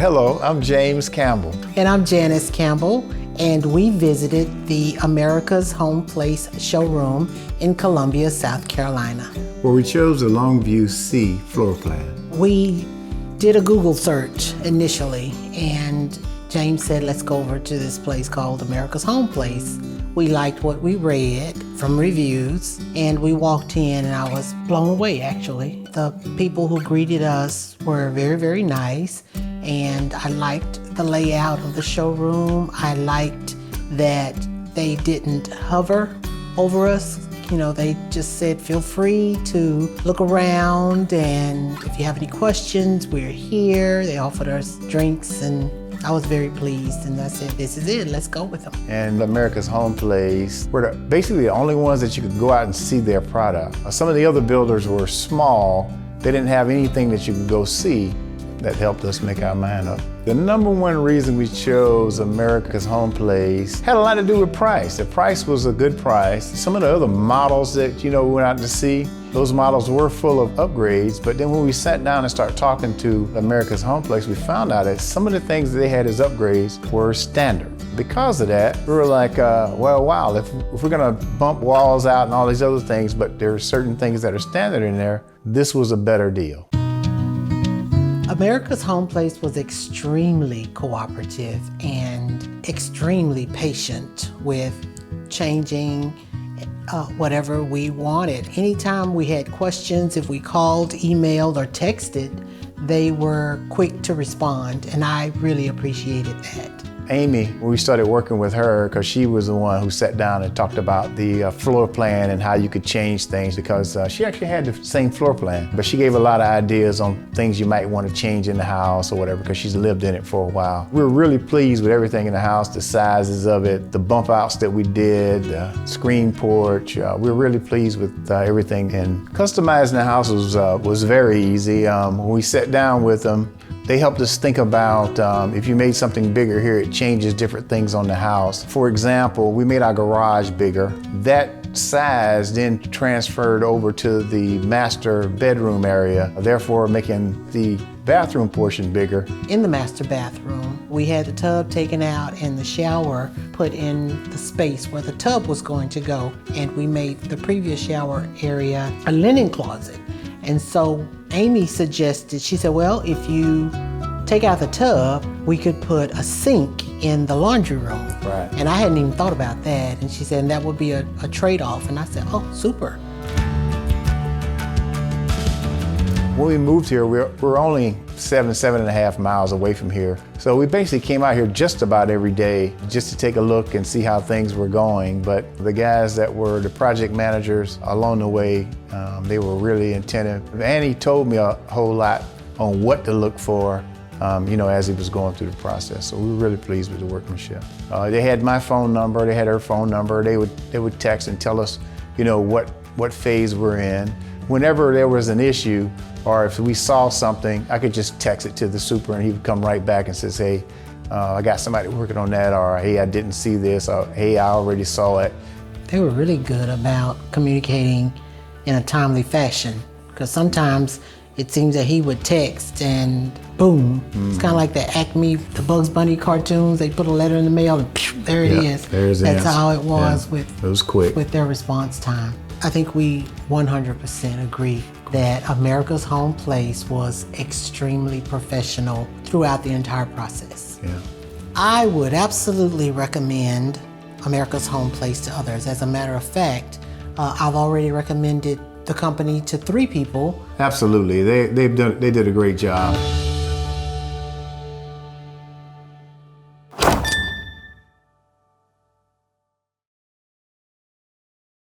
Hello, I'm James Campbell. And I'm Janice Campbell, and we visited the America's Home Place showroom in Columbia, South Carolina. Where we chose the Longview C floor plan. We did a Google search initially, and James said, let's go over to this place called America's Home Place. We liked what we read from reviews, and we walked in and I was blown away, actually. The people who greeted us were very, very nice, and I liked the layout of the showroom. I liked that they didn't hover over us. You know, they just said, feel free to look around, and if you have any questions, we're here. They offered us drinks, and I was very pleased, and I said, this is it, let's go with them. And America's Home Place were basically the only ones that you could go out and see their product. Some of the other builders were small. They didn't have anything that you could go see. That helped us make our mind up. The number one reason we chose America's Home Place had a lot to do with price. The price was a good price. Some of the other models that we went out to see, those models were full of upgrades, but then when we sat down and started talking to America's Home Place, we found out that some of the things that they had as upgrades were standard. Because of that, we were like, well, wow, if we're gonna bump walls out and all these other things, but there are certain things that are standard in there, this was a better deal. America's Home Place was extremely cooperative and extremely patient with changing whatever we wanted. Anytime we had questions, if we called, emailed, or texted, they were quick to respond, and I really appreciated that. Amy, we started working with her because she was the one who sat down and talked about the floor plan and how you could change things, because she actually had the same floor plan, but she gave a lot of ideas on things you might want to change in the house or whatever, because she's lived in it for a while. We were really pleased with everything in the house, the sizes of it, the bump outs that we did, the screen porch. We were really pleased with everything, and customizing the house was very easy. When we sat down with them, they helped us think about if you made something bigger here, it changes different things on the house. For example, we made our garage bigger. That size then transferred over to the master bedroom area, therefore making the bathroom portion bigger. In the master bathroom, we had the tub taken out and the shower put in the space where the tub was going to go, and we made the previous shower area a linen closet. And so Amy suggested, she said, well, if you take out the tub, we could put a sink in the laundry room. Right. And I hadn't even thought about that. And she said, that would be a trade-off. And I said, oh, super. When we moved here, we're only 7.5 miles away from here. So we basically came out here just about every day just to take a look and see how things were going. But the guys that were the project managers along the way, they were really attentive. And he told me a whole lot on what to look for, as he was going through the process. So we were really pleased with the workmanship. They had my phone number, they had her phone number. They would text and tell us, what phase we're in. Whenever there was an issue, or if we saw something, I could just text it to the super and he would come right back and says, hey, I got somebody working on that, or hey, I didn't see this, or hey, I already saw it. They were really good about communicating in a timely fashion, because sometimes it seems that he would text and boom. It's kind of like the Acme, the Bugs Bunny cartoons. They put a letter in the mail and there it is. There's That's how it was it was quick. with their response time. I think we 100% agree that America's Home Place was extremely professional throughout the entire process. Yeah. I would absolutely recommend America's Home Place to others. As a matter of fact, I've already recommended the company to 3 people. Absolutely, they did a great job.